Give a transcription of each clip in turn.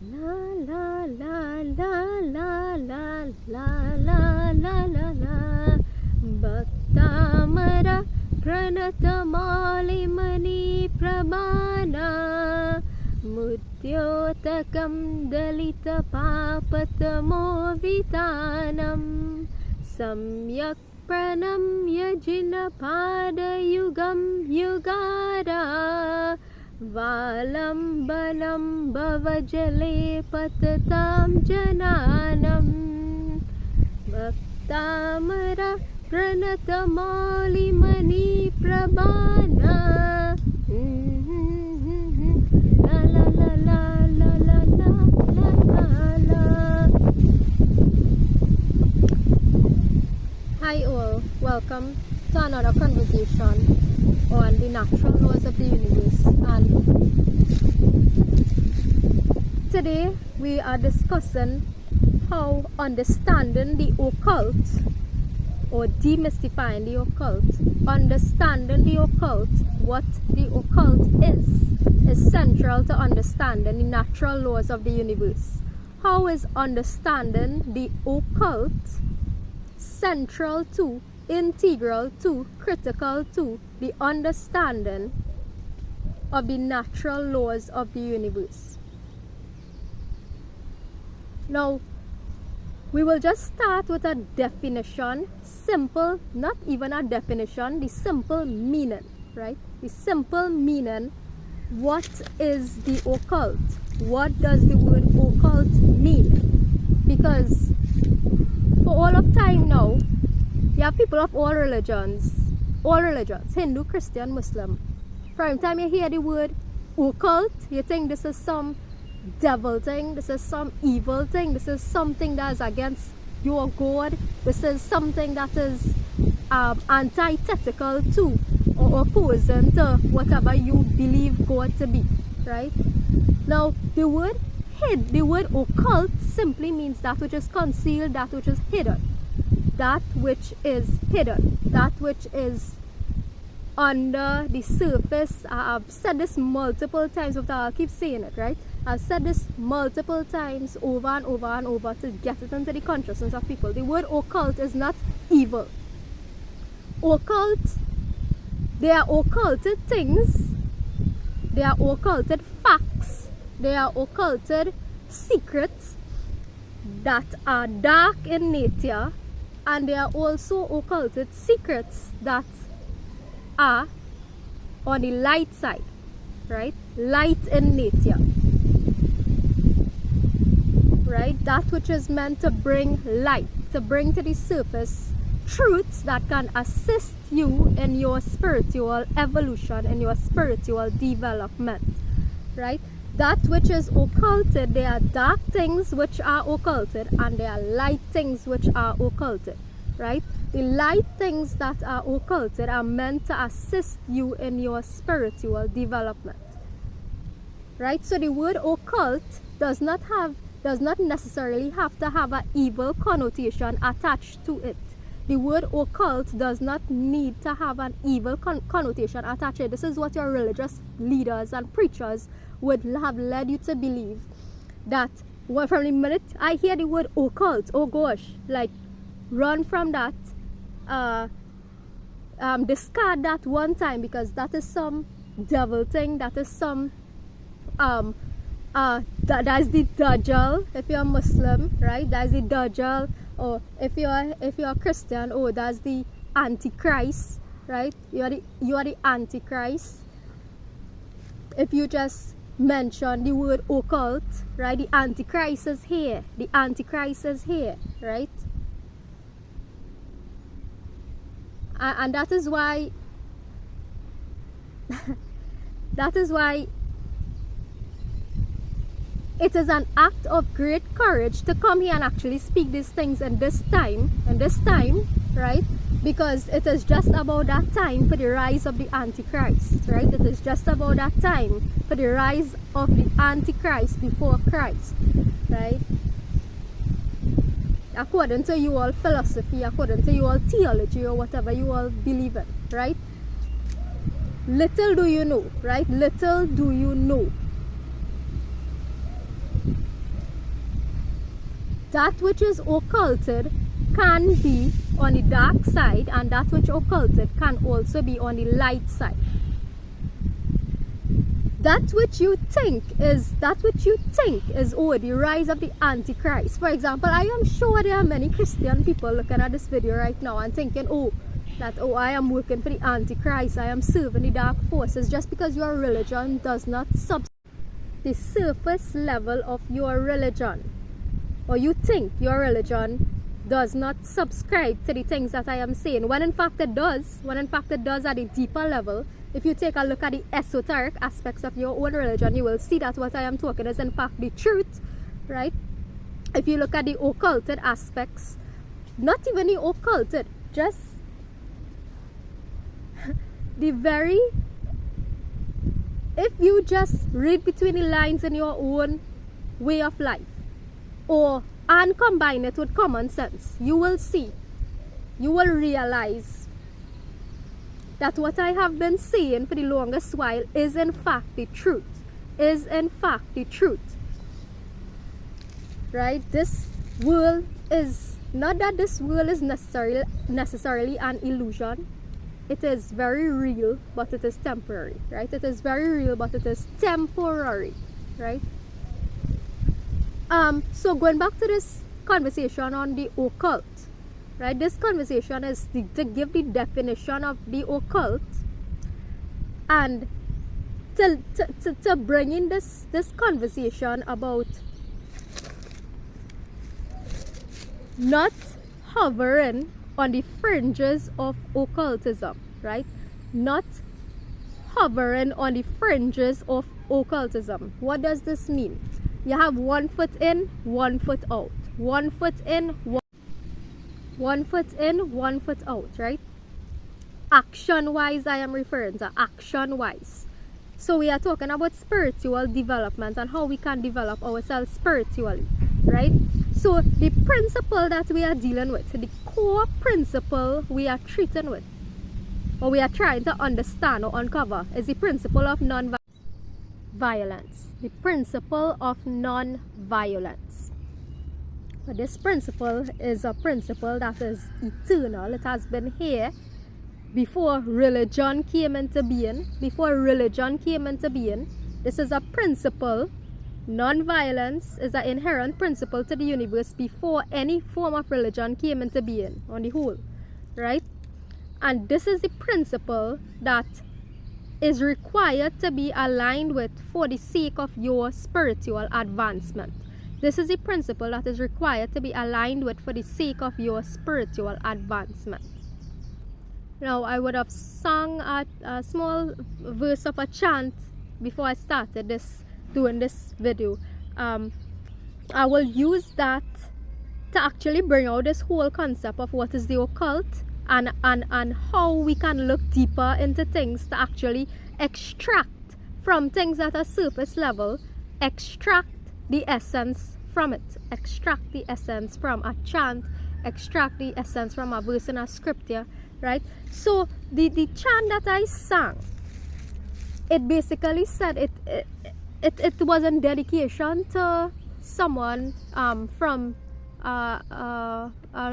La la la la la la la la la la la Bhaktamara Pranatamali Prabhana Mudyotakam Dalita Papatamo Vitanam Samyak Pranam Yajina Padayugam Yugara Valambanam Bhavajale Patatam Jananam Bhaktamara Pranatamali Mani Prabhana La la la la la la la la la. Hi all, welcome to another conversation on the natural laws of the universe, and today we are discussing how understanding the occult or demystifying the occult, understanding the occult, what the occult is central to understanding the natural laws of the universe. How is understanding the occult central to, integral to, critical to the understanding of the natural laws of the universe? Now, we will just start with a definition, simple, not even a definition, the simple meaning, right? The simple meaning. What is the occult? What does the word occult mean? Because for all of time now, you have people of all religions, Hindu, Christian, Muslim. From the time you hear the word occult, you think this is some devil thing, this is some evil thing, this is something that is against your God, this is something that is antithetical to or opposing to whatever you believe God to be, right? Now, the word occult simply means that which is concealed, that which is hidden. That which is hidden, that which is under the surface. I've said this multiple times, but I'll keep saying it, right? I've said this multiple times over and over and over to get it into the consciousness of people. The word occult is not evil. Occult, they are occulted things, they are occulted facts, they are occulted secrets that are dark in nature, and they are also occulted secrets that are on the light side, right? Light in nature, right? That which is meant to bring light, to bring to the surface truths that can assist you in your spiritual evolution, in your spiritual development, right? That which is occulted, there are dark things which are occulted, and there are light things which are occulted, right? The light things that are occulted are meant to assist you in your spiritual development, right? So the word occult does not necessarily have to have an evil connotation attached to it. The word occult does not need to have an evil connotation attached to it. This is what your religious leaders and preachers would have led you to believe, that from the minute I hear the word occult, oh gosh, like run from that, discard that one time, because that is some devil thing, that is some that's the Dajjal if you're a Muslim, right? That's the Dajjal. Or if you're Christian, oh, that's the Antichrist, right? You are the Antichrist. If you just mention the word occult, right? The Antichrist is here. The Antichrist is here, right? And that is why it is an act of great courage to come here and actually speak these things in this time, right? Because it is just about that time for the rise of the Antichrist, right? It is just about that time for the rise of the Antichrist before Christ, right? According to you all philosophy, according to you all theology, or whatever you all believe in, right? Little do you know, right? Little do you know that which is occulted can be on the dark side, and that which occulted can also be on the light side. That which you think is oh, the rise of the Antichrist. For example, I am sure there are many Christian people looking at this video right now and thinking, oh, I am working for the Antichrist, I am serving the dark forces. Just because your religion does not the surface level of your religion, or you think your religion does not subscribe to the things that I am saying, when in fact it does, at a deeper level. If you take a look at the esoteric aspects of your own religion, you will see that what I am talking is in fact the truth, right? If you look at the occulted aspects, not even the occulted, just if you just read between the lines in your own way of life, and combine it with common sense, you will realize that what I have been saying for the longest while is in fact the truth. Right? This world is not that this world is necessarily an illusion. It is very real, but it is temporary, right? It is very real, but it is temporary, right? So going back to this conversation on the occult, right? This conversation is to give the definition of the occult, and to bring in this conversation about not hovering on the fringes of occultism, right? Not hovering on the fringes of occultism. What does this mean? You have 1 foot in, 1 foot out. 1 foot in, 1 foot in, 1 foot out, right? Action-wise, I am referring to action-wise. So we are talking about spiritual development and how we can develop ourselves spiritually, right? So the principle that we are dealing with, the core principle we are treating with, or we are trying to understand or uncover, is the principle of non-violence. The principle of non-violence. But this principle is a principle that is eternal. It has been here before religion came into being. This is a principle. Non-violence is an inherent principle to the universe before any form of religion came into being on the whole, right? And this is the principle that is required to be aligned with for the sake of your spiritual advancement. This is the principle that is required to be aligned with for the sake of your spiritual advancement. Now, I would have sung a small verse of a chant before I started doing this video. I will use that to actually bring out this whole concept of what is the occult, and how we can look deeper into things to actually extract from things at a surface level, extract the essence from it, extract the essence from a chant, extract the essence from a verse in a scripture, right? So the chant that I sang, it basically said it was in dedication to someone from a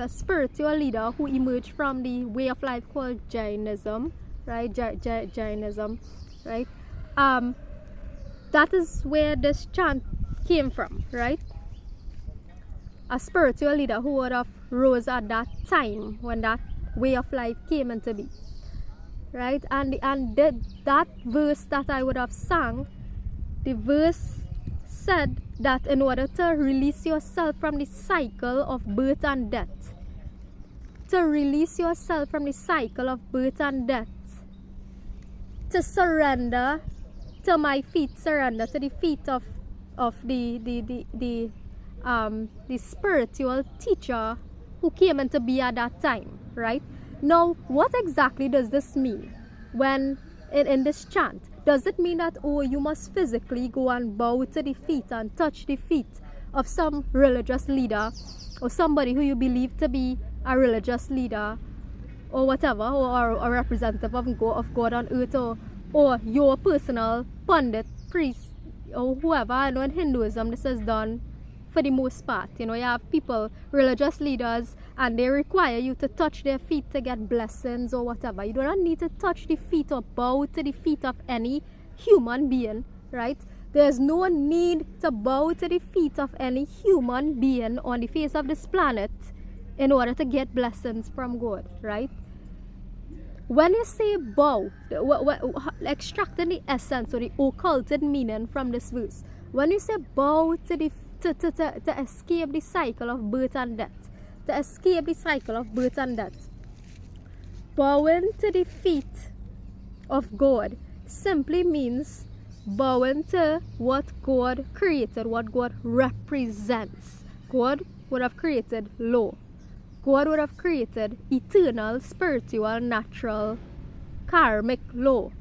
spiritual leader who emerged from the way of life called Jainism, right? Jainism, right? That is where this chant came from, right? A spiritual leader who would have rose at that time when that way of life came into be, right? And that verse that I would have sung, the verse said that in order to release yourself from the cycle of birth and death, to surrender to my feet, surrender to the feet of the spiritual teacher who came into be at that time, right? Now, what exactly does this mean when in this chant? Does it mean that, oh, you must physically go and bow to the feet and touch the feet of some religious leader or somebody who you believe to be a religious leader or whatever, or a representative of God on earth, or your personal pundit, priest, or whoever? I know in Hinduism this is done for the most part. You know, you have people, religious leaders, and they require you to touch their feet to get blessings or whatever. You do not need to touch the feet or bow to the feet of any human being, right? There's no need to bow to the feet of any human being on the face of this planet in order to get blessings from God, right? When you say bow, extracting the essence or the occulted meaning from this verse, when you say bow to escape the cycle of birth and death, to escape the cycle of birth and death, bowing to the feet of God simply means bowing to what God created, what God represents. God would have created law. God would have created eternal, spiritual, natural, karmic law,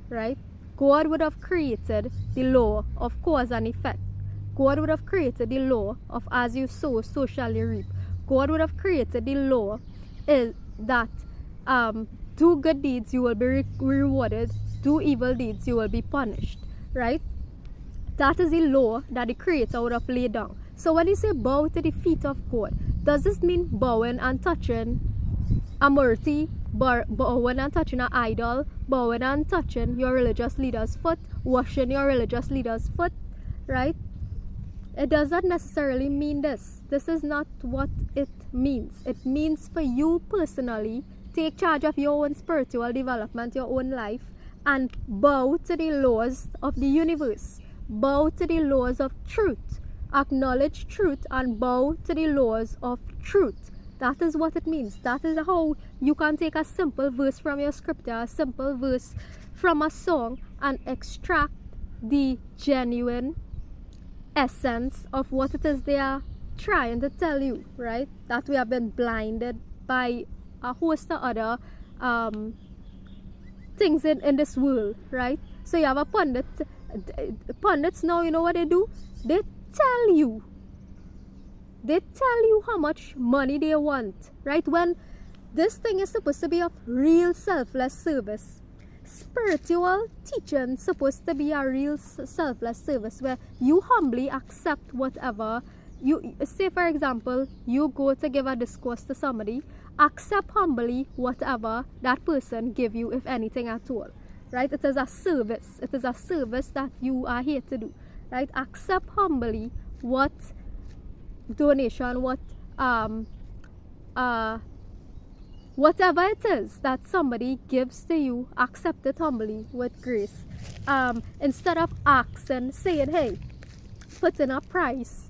right? God would have created the law of cause and effect. God would have created the law of as you sow, so shall you reap. God would have created the law that do good deeds, you will be rewarded. Do evil deeds, you will be punished, right? That is the law that the Creator would have laid down. So when you say bow to the feet of God, does this mean bowing and touching a murti, bowing and touching an idol, bowing and touching your religious leader's foot, washing your religious leader's foot, right? It does not necessarily mean this. This is not what it means. It means for you personally, take charge of your own spiritual development, your own life, and bow to the laws of the universe. Bow to the laws of truth. Acknowledge truth and bow to the laws of truth. That is what it means. That is how you can take a simple verse from your scripture, a simple verse from a song, and extract the genuine essence of what it is they are trying to tell you, right? That we have been blinded by a host of other things in this world, right? So you have a pundit. Pundits now, you know what they do? They tell you how much money they want, right? When this thing is supposed to be of real selfless service. Spiritual teaching supposed to be a real selfless service where you humbly accept whatever you say. For example, you go to give a discourse to somebody, accept humbly whatever that person give you, if anything at all, right? It is a service. It is a service that you are here to do, right? Accept humbly what donation, whatever it is that somebody gives to you, accept it humbly with grace. Instead of asking, saying, hey, put in a price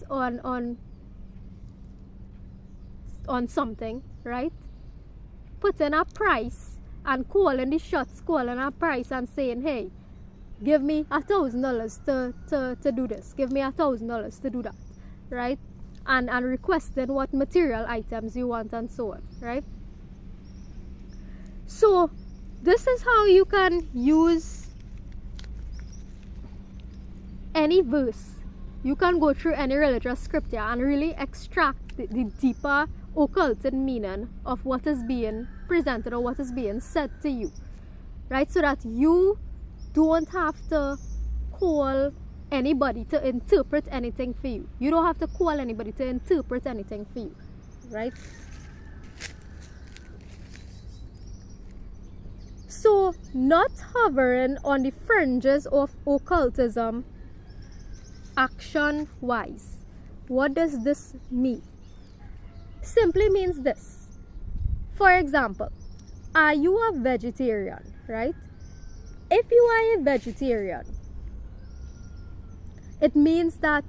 on something, right? Put in a price and calling the shots, calling a price and saying, hey, give me $1,000 to do this, give me $1,000 to do that, right? And requesting what material items you want and so on, right? So this is how you can use any verse. You can go through any religious scripture and really extract the deeper occulted meaning of what is being presented or what is being said to you, right? So that you don't have to call anybody to interpret anything for you. You don't have to call anybody to interpret anything for you, right? So, not hovering on the fringes of occultism action-wise. What does this mean? Simply means this. For example, are you a vegetarian, right? If you are a vegetarian, it means that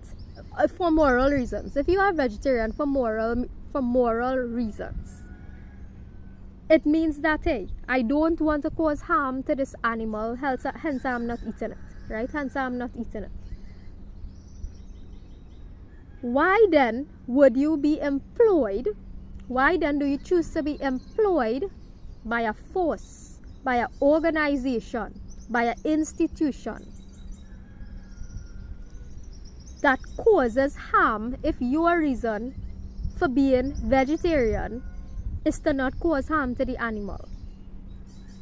for moral reasons. If you are a vegetarian for moral reasons, it means that, hey, I don't want to cause harm to this animal, hence I'm not eating it, right? Hence I'm not eating it. Why then would you be employed? Why then do you choose to be employed by a force, by an organization, by an institution that causes harm if your reason for being vegetarian is to not cause harm to the animal?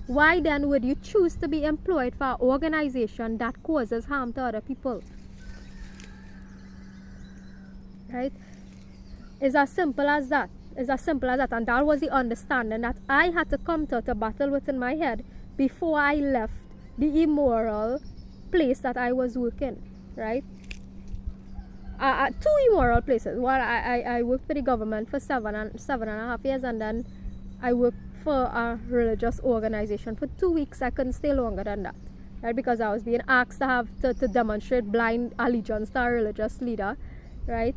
Why then would you choose to be employed for an organization that causes harm to other people? right? It's as simple as that. It's as simple as that. And that was the understanding that I had to come to battle within my head before I left the immoral place that I was working, right? Two immoral places. Well, I worked for the government for seven and a half years, and then I worked for a religious organization for 2 weeks. I couldn't stay longer than that, right? Because I was being asked to demonstrate blind allegiance to a religious leader, right?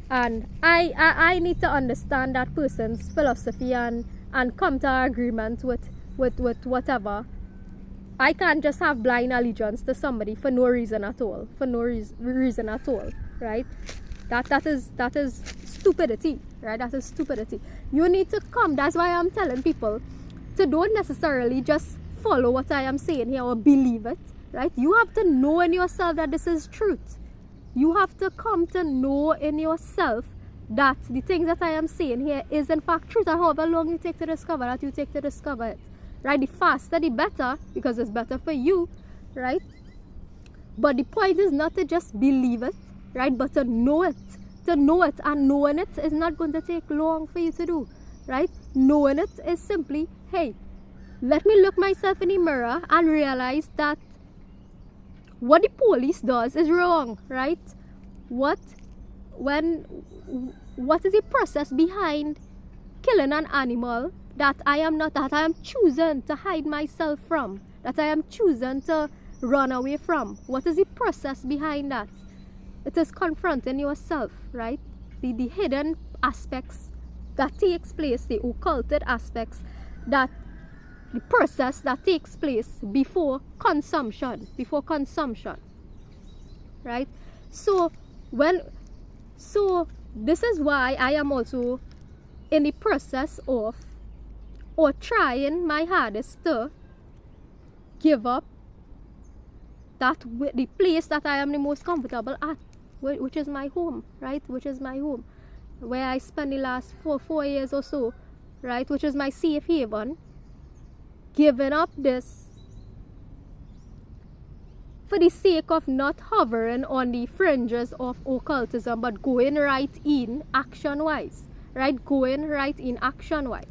And I need to understand that person's philosophy and come to an agreement with whatever. I can't just have blind allegiance to somebody for no reason at all. For no reason at all, right? That is stupidity, right? That is stupidity. You need to come. That's why I'm telling people to don't necessarily just follow what I am saying here or believe it, right? You have to know in yourself that this is truth. You have to come to know in yourself that the things that I am saying here is in fact truth, and however long you take to discover that, you take to discover it, right? The faster the better, because it's better for you, right? But the point is not to just believe it, right? But to know it. To know it, and knowing it is not going to take long for you to do, right? Knowing it is simply, hey, let me look myself in the mirror and realize that what the police does is wrong, right? What is the process behind killing an animal that I am choosing to hide myself from, that I am choosing to run away from? What is the process behind that? It is confronting yourself, right? The hidden aspects that takes place, the occulted aspects, that the process that takes place before consumption, right? So this is why I am also in the process of, or trying my hardest to give up the place that I am the most comfortable at, which is my home, right? Which is my home, where I spent the last four years or so, right? Which is my safe haven. Giving up this for the sake of not hovering on the fringes of occultism, but going right in action-wise, right? Going right in action-wise.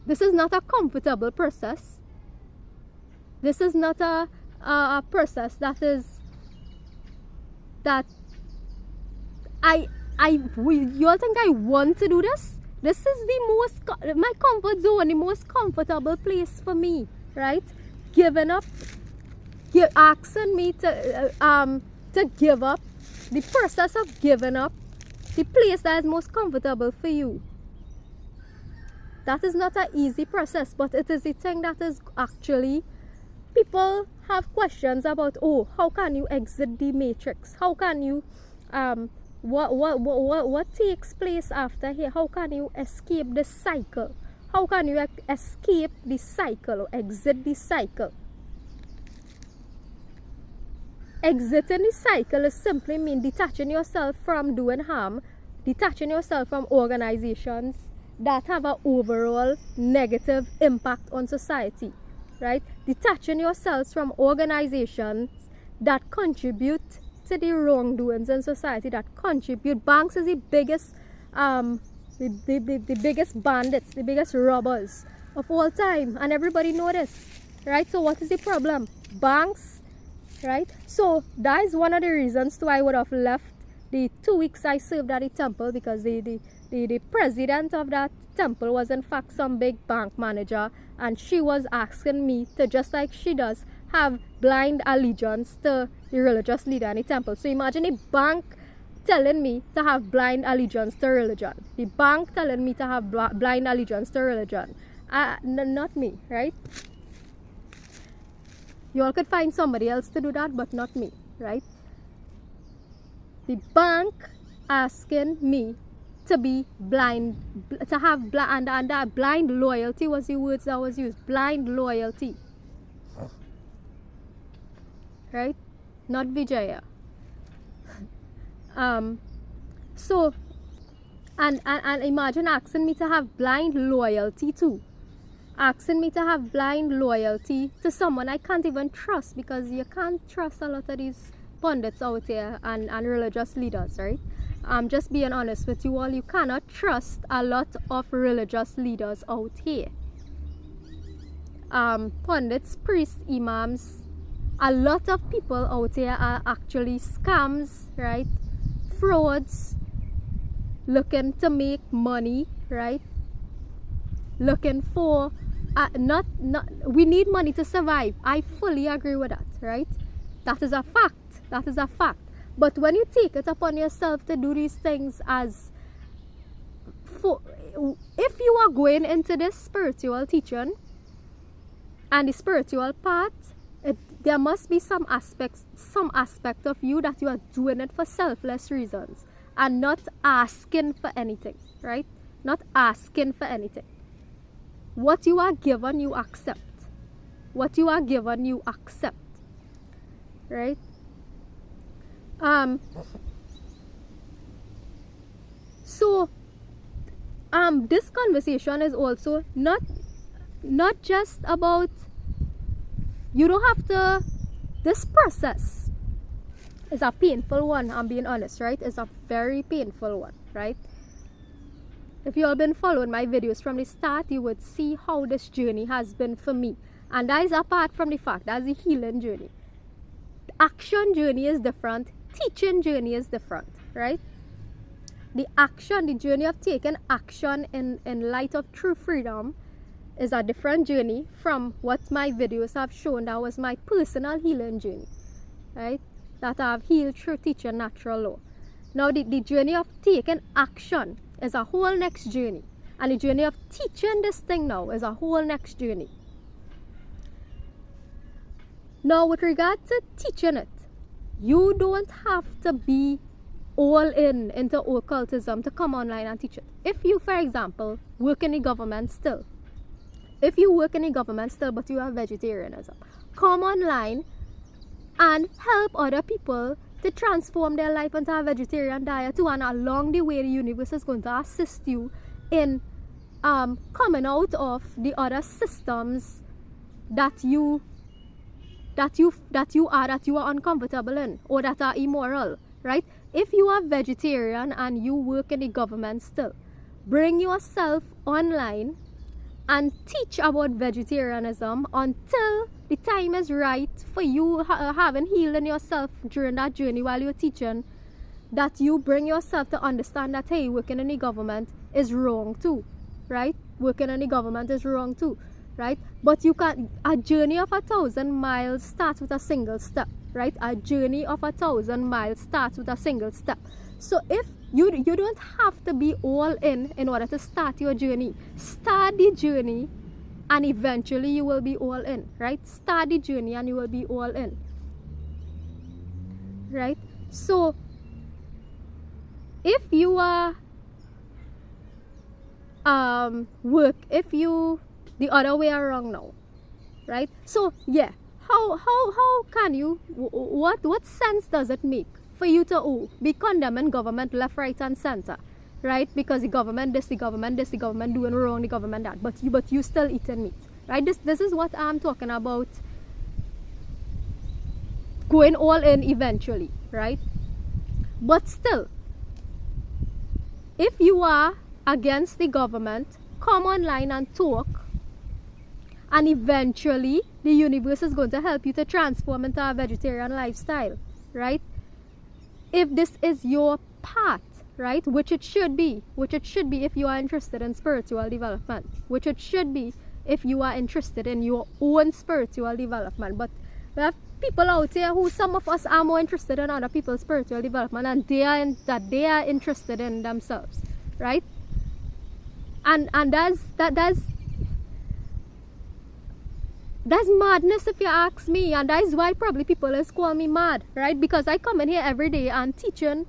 This is not a comfortable process. This is not a process that you all think I want to do this? This is my comfort zone, the most comfortable place for me, right? Giving up, asking me to give up, the process of giving up the place that is most comfortable for you. That is not an easy process, but it is a thing that is actually, people have questions about, oh, how can you exit the matrix? How can you, what takes place after here? How can you escape the cycle? How can you escape the cycle or exit the cycle? Exiting the cycle is simply mean detaching yourself from doing harm, detaching yourself from organizations that have an overall negative impact on society, right? Detaching yourselves from organizations that contribute to the wrongdoings in society, that contribute. Banks is the biggest the biggest bandits, the biggest robbers of all time, and everybody know this, right? So what is the problem? Banks, right? So that is one of the reasons why I would have left the 2 weeks I served at the temple, because the president of that temple was in fact some big bank manager, and she was asking me to, just like she does, have blind allegiance to the religious leader in the temple. So imagine a bank telling me to have blind allegiance to religion. The bank telling me to have blind allegiance to religion. Not me, right? You all could find somebody else to do that, but not me, right? The bank asking me to be blind, to have blind, and that blind loyalty was the words that was used. Blind loyalty, right? Not Vijaya. So, and imagine asking me to have blind loyalty too. Asking me to have blind loyalty to someone I can't even trust, because you can't trust a lot of these pundits out here and religious leaders, right? I'm just being honest with you all. You cannot trust a lot of religious leaders out here. Pundits, priests, imams, a lot of people out here are actually scams, right? Frauds, looking to make money, right? Looking for we need money to survive. I fully agree with that, right? That is a fact. That is a fact. But when you take it upon yourself to do these things if you are going into this spiritual teaching and the spiritual path, there must be some aspect of you that you are doing it for selfless reasons and not asking for anything, right? Not asking for anything. What you are given, you accept. What you are given, you accept, right? So this conversation is also not just about, you don't have to, this process is a painful one, I'm being honest, right? It's a very painful one, right? If you all been following my videos from the start, you would see how this journey has been for me. And that is apart from the fact, that's the healing journey. The action journey is different, teaching journey is different, right? The journey of taking action in light of true freedom is a different journey from what my videos have shown. That was my personal healing journey, right? That I've healed through teaching natural law. Now the journey of taking action is a whole next journey. And the journey of teaching this thing now is a whole next journey. Now with regard to teaching it, you don't have to be all into occultism to come online and teach it. If you, for example, work in the government still, but you are vegetarianism, come online and help other people to transform their life into a vegetarian diet too, and along the way the universe is going to assist you in coming out of the other systems that you are uncomfortable in or that are immoral, right? If you are vegetarian and you work in the government still, bring yourself online and teach about vegetarianism until the time is right for you, having healed in yourself during that journey while you're teaching, that you bring yourself to understand that, hey, working in the government is wrong too, right? Working in the government is wrong too, right? But you can, a journey of 1,000 miles starts with a single step, right? A journey of 1,000 miles starts with a single step. So if you don't have to be all in order to start your journey. Start the journey and eventually you will be all in, right? Start the journey and you will be all in, right? So if you are the other way around now, right? So yeah, how can you, what sense does it make for you to be condemning government left, right and center, right? Because the government this, the government doing wrong, the government that, but you still eating meat, right? This is what I'm talking about, going all in eventually, right? But still, if you are against the government, come online and talk, and eventually the universe is going to help you to transform into a vegetarian lifestyle, right? If this is your path, right, which it should be if you are interested in spiritual development, which it should be if you are interested in your own spiritual development. But we have people out there who, some of us are more interested in other people's spiritual development, and they are interested in themselves, right? And that's madness if you ask me, and that is why probably people is call me mad, right? Because I come in here every day and teaching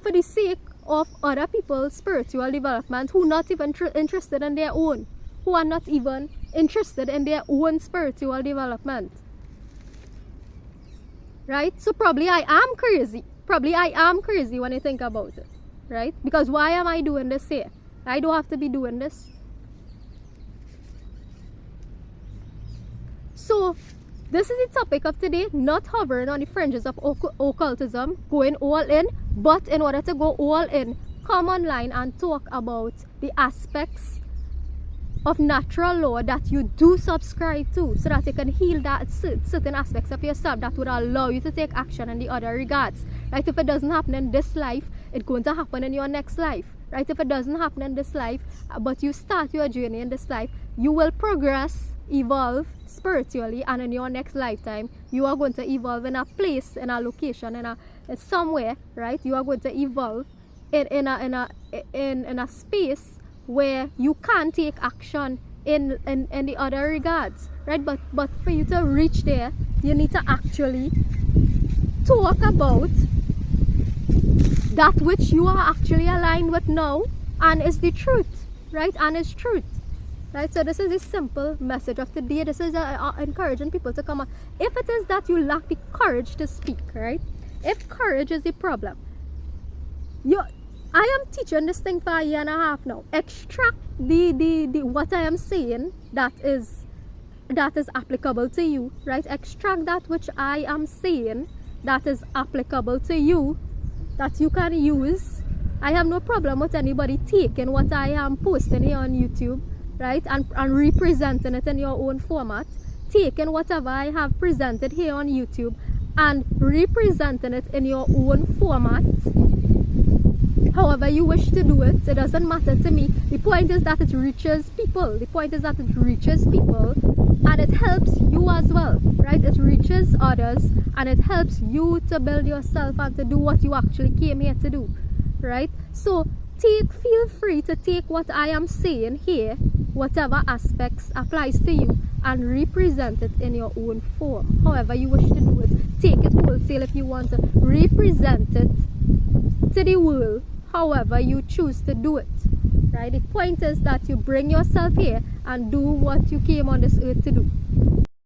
for the sake of other people's spiritual development who not even interested in their own, who are not even interested in their own spiritual development, right? So probably I am crazy when you think about it, right? Because why am I doing this here? I don't have to be doing this. So This is the topic of today, not hovering on the fringes of occultism, going all in, but in order to go all in, come online and talk about the aspects of natural law that you do subscribe to, so that you can heal that certain aspects of yourself that would allow you to take action in the other regards. Right? If it doesn't happen in this life, it's going to happen in your next life. Right? If it doesn't happen in this life, but you start your journey in this life, you will progress, evolve spiritually, and in your next lifetime, you are going to evolve in a place, in a location, in somewhere. Right? You are going to evolve in a space where you can take action in the other regards, right? But for you to reach there, you need to actually talk about that which you are actually aligned with now, and is the truth, right? And is truth, right? So this is the simple message of today. This is encouraging people to come on. If it is that you lack the courage to speak, right? If courage is the problem, I am teaching this thing for a year and a half now. Extract the what I am saying that is applicable to you, right? Extract that which I am saying that is applicable to you, that you can use. I have no problem with anybody taking what I am posting here on YouTube, right, and representing it in your own format. Taking whatever I have presented here on YouTube and representing it in your own format. However you wish to do it, it doesn't matter to me. The point is that it reaches people. The point is that it reaches people and it helps you as well, right? It reaches others and it helps you to build yourself and to do what you actually came here to do, right? So feel free to take what I am saying here, whatever aspects applies to you, and represent it in your own form. However you wish to do it. Take it wholesale if you want to. Represent it to the world however you choose to do it, right? The point is that you bring yourself here and do what you came on this earth to do.